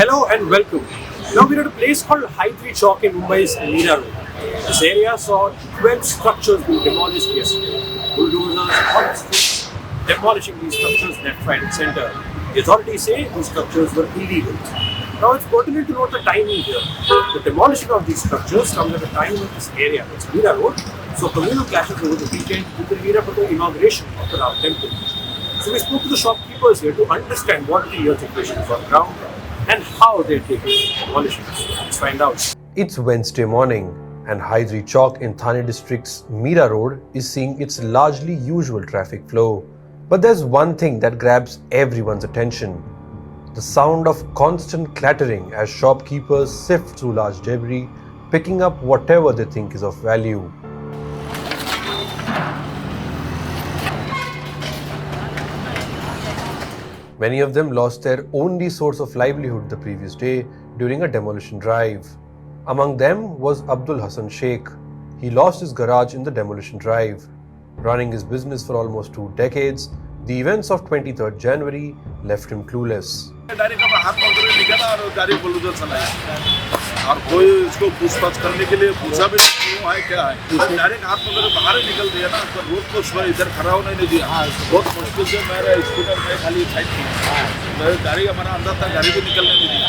Hello and welcome. Now we're at a place called Hyderi Chowk in Mumbai's Mira Road. This area saw 12 structures being demolished yesterday. Bulldozers on the streets demolishing these structures left, right and centre. The authorities say these structures were illegal. Now it's pertinent to note the timing here. The demolition of these structures comes at a time when this area, it's Mira Road, so communal clashes over the weekend with the Mira Road inauguration of the Ram Temple. So we spoke to the shopkeepers here to understand what the real situation is on ground and how they're taking demolitions. Let's find out. It's Wednesday morning and Hyderi Chowk in Thane district's Mira Road is seeing its largely usual traffic flow. But there's one thing that grabs everyone's attention. The sound of constant clattering as shopkeepers sift through large debris, picking up whatever they think is of value. Many of them lost their only source of livelihood the previous day during a demolition drive. Among them was Abdul Hassan Sheikh. He lost his garage in the demolition drive. Running his business for almost 2 decades, the events of 23rd January left him clueless. और कोई इसको पूछताछ करने के लिए पूछा भी क्यों है क्या है, डायरेक्ट हाथ पकड़ बाहर ही निकल दिया ना। तो रोड को सुबह इधर खड़ा होने नहीं दिया। बहुत मुश्किल से मेरा स्कूटर में खाली साइड की गाड़ी हमारा अंदर था, गाड़ी भी निकलने नहीं दी।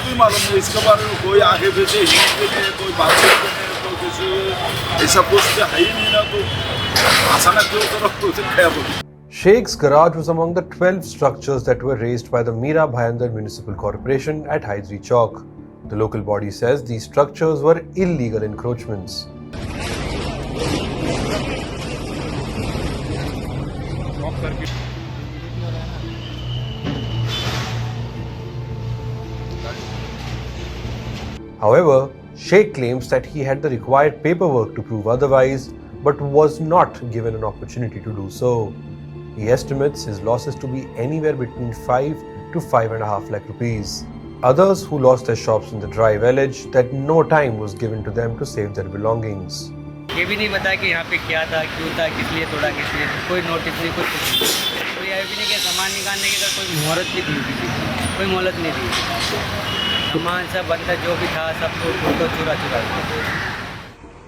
कोई मालूम नहीं इसके बारे में, कोई आगे पीछे हिंट भी नहीं, कोई बात नहीं, तो किसी ऐसा कुछ है ही नहीं ना। तो अचानक जो तरफ कुछ क्या बोली। Sheikh's garage was among the 12 structures that were raised by the Mira Bhayandar Municipal Corporation at Hyderi Chowk. The local body says these structures were illegal encroachments. However, Sheikh claims that he had the required paperwork to prove otherwise, but was not given an opportunity to do so. He estimates his losses to be anywhere between 5 to 5.5 lakh rupees. Others who lost their shops in the drive allege that no time was given to them to save their belongings. ये भी नहीं बताया कि यहाँ पे क्या था, क्यों था, किस लिए तोड़ा, किस लिए, कोई नोटिस नहीं, कुछ कोई ये भी नहीं कि सामान निकालने की कोई मुहूर्त नहीं दी किसी, कोई मोहलत नहीं दी। सामान सब बंद, जो भी था सब तो चुरा दिया।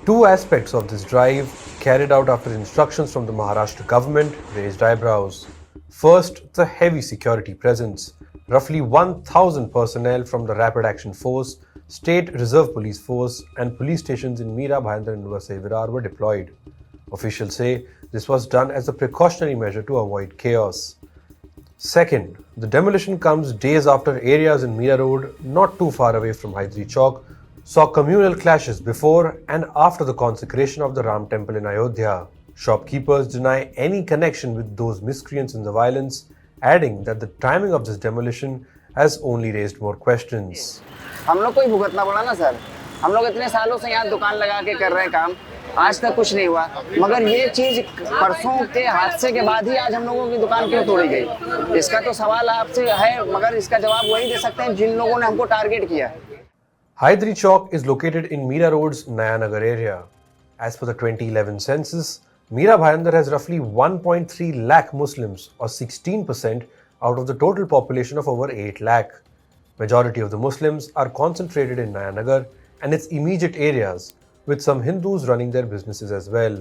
Two aspects of this drive, carried out after instructions from the Maharashtra government, raised eyebrows. First, the heavy security presence. Roughly 1,000 personnel from the Rapid Action Force, State Reserve Police Force and police stations in Mira, Bhayandar and Vasai Virar were deployed. Officials say this was done as a precautionary measure to avoid chaos. Second, the demolition comes days after areas in Mira Road, not too far away from Hyderi Chowk, saw communal clashes before and after the consecration of the Ram Temple in Ayodhya. Shopkeepers deny any connection with those miscreants in the violence, adding that the timing of this demolition has only raised more questions. हम लोग को ही भुगतना पड़ा ना sir. हम लोग इतने सालों से यहाँ दुकान लगा के कर रहे हैं काम, आज तक कुछ नहीं हुआ। मगर ये चीज परसों के हादसे के बाद ही आज हम लोगों की दुकान क्यों तोड़ी गई, इसका तो सवाल आपसे है, मगर इसका जवाब वही दे सकते हैं जिन लोगों ने हमको टारगेट किया। Hyderi Chowk is located in Mira Road's Nagar area. As per the 2011 census, Mira Bhayandar has roughly 1.3 lakh Muslims, or 16% out of the total population of over 8 lakh. Majority of the Muslims are concentrated in Nagar and its immediate areas, with some Hindus running their businesses as well.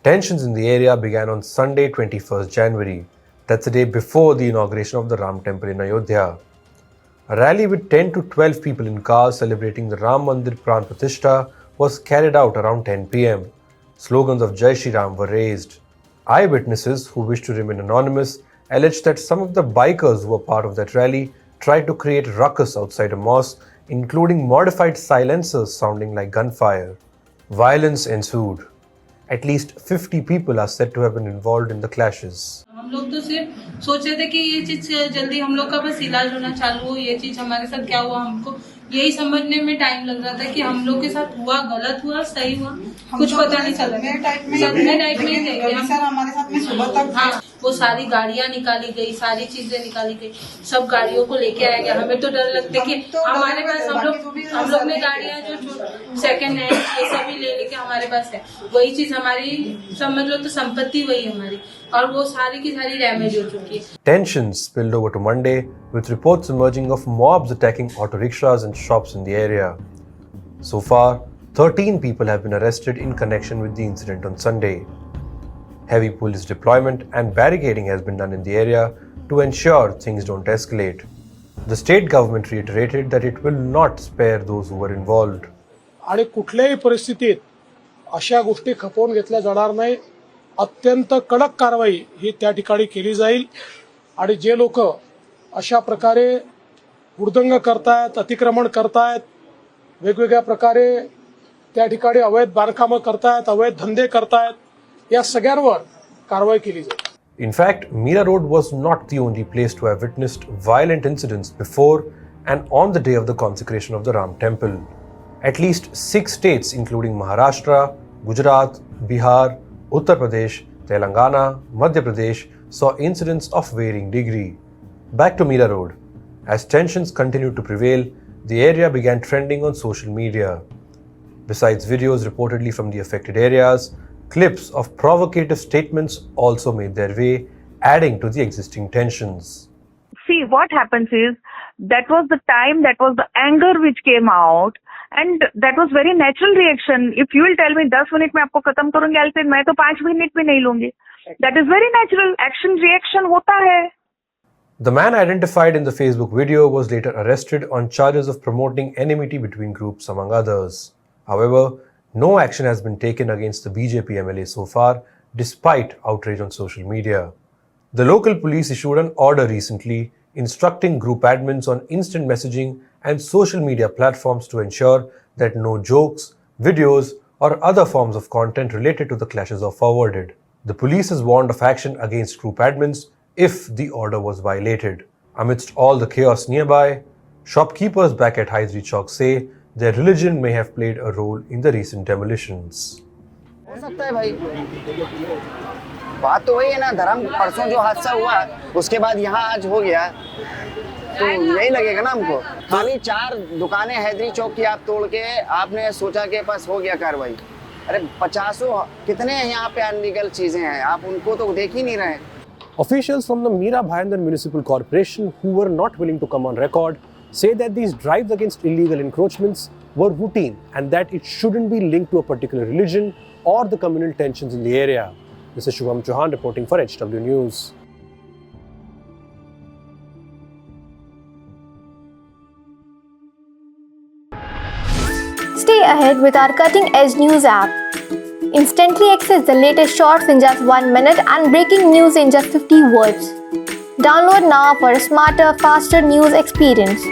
Tensions in the area began on Sunday 21st January. That's the day before the inauguration of the Ram Temple in Ayodhya. A rally with 10 to 12 people in cars celebrating the Ram Mandir Pran Pratishtha was carried out around 10 pm. Slogans of Jai Shri Ram were raised. Eyewitnesses who wish to remain anonymous alleged that some of the bikers who were part of that rally tried to create ruckus outside a mosque, including modified silencers sounding like gunfire. Violence ensued. At least 50 people are said to have been involved in the clashes. हम लोग तो सिर्फ सोच रहे थे कि ये चीज जल्दी हम लोग का बस इलाज होना चालू हो, ये चीज हमारे साथ क्या हुआ हमको यही समझने में टाइम लग रहा था कि हम लोग के साथ हुआ, गलत हुआ, सही हुआ, कुछ पता नहीं चला। सदमे टाइप में सर हमारे साथ में सुबह तक वो सारी गाड़ियां निकाली गई, सारी चीजें निकाली गई, सब गाड़ियों को लेके आया गया। हमें तो डर लगता है कि हमारे पास हम लोग ने गाड़ियां जो सेकंड हैंड ये सभी ले लेके हमारे पास है, वही चीज हमारी समझ लो तो संपत्ति वही हमारी, और वो सारी की सारी डैमेज हो चुकी है। Tensions spilled over to Monday, with reports emerging of mobs attacking auto rickshaws and shops in the area. So far, 13 people have been arrested in connection with the incident on Sunday. Heavy police deployment and barricading has been done in the area to ensure things don't escalate. The state government reiterated that it will not spare those who were involved. आणि कुठल्याही परिस्थितीत अशा गोष्टी खपवून घेतल्या जाणार नाही. अत्यंत कडक कारवाई ही त्या ठिकाणी केली जाईल आणि जे लोक अशा प्रकारे हुडदंग करतायत, अतिक्रमण करतायत, वेगवेगळ्या प्रकारे त्या ठिकाणी अवैध बांधकामं करतायत, अवैध धंदे करतायत, या सगळ्यांवर कारवाई केली जाईल. In fact, Mira Road was not the only place to have witnessed violent incidents before and on the day of the consecration of the Ram Temple. At least 6 states, including Maharashtra, Gujarat, Bihar, Uttar Pradesh, Telangana, Madhya Pradesh, saw incidents of varying degree. Back to Mira Road. As tensions continued to prevail, the area began trending on social media. Besides videos reportedly from the affected areas, clips of provocative statements also made their way, adding to the existing tensions. See, what happens is, that was the time, that was the anger which came out, and that was very natural reaction. If you will tell me 10 minute में आपको खत्म करूंगी, I'll say मैं तो 5 minute भी नहीं लूंगी. That is very natural. Action reaction होता है. The man identified in the Facebook video was later arrested on charges of promoting enmity between groups, among others. However, no action has been taken against the BJP MLA so far, despite outrage on social media. The local police issued an order recently instructing group admins on instant messaging and social media platforms to ensure that no jokes, videos, or other forms of content related to the clashes are forwarded. The police has warned of action against group admins if the order was violated. Amidst all the chaos nearby, shopkeepers back at Hyderi Chowk say their religion may have played a role in the recent demolitions. हो सकता है भाई, बात तो वही है ना, धर्म परसों जो हादसा हुआ उसके बाद यहाँ आज हो गया, तो यही लगेगा ना हमको. खाली 4 दुकानें हैदरी चौक की आप तोड़ के आपने सोचा के पास हो गया कार्रवाई. अरे 50 कितने यहाँ पे अनलीगल चीजें हैं, आप उनको तो देख ही नहीं रहे. Officials from the Mira Bhayandar Municipal Corporation, who were not willing to come on record, say that these drives against illegal encroachments were routine and that it shouldn't be linked to a particular religion or the communal tensions in the area. This is Shubham Chohan reporting for HW News. Stay ahead with our cutting-edge news app. Instantly access the latest shorts in just 1 minute and breaking news in just 50 words. Download now for a smarter, faster news experience.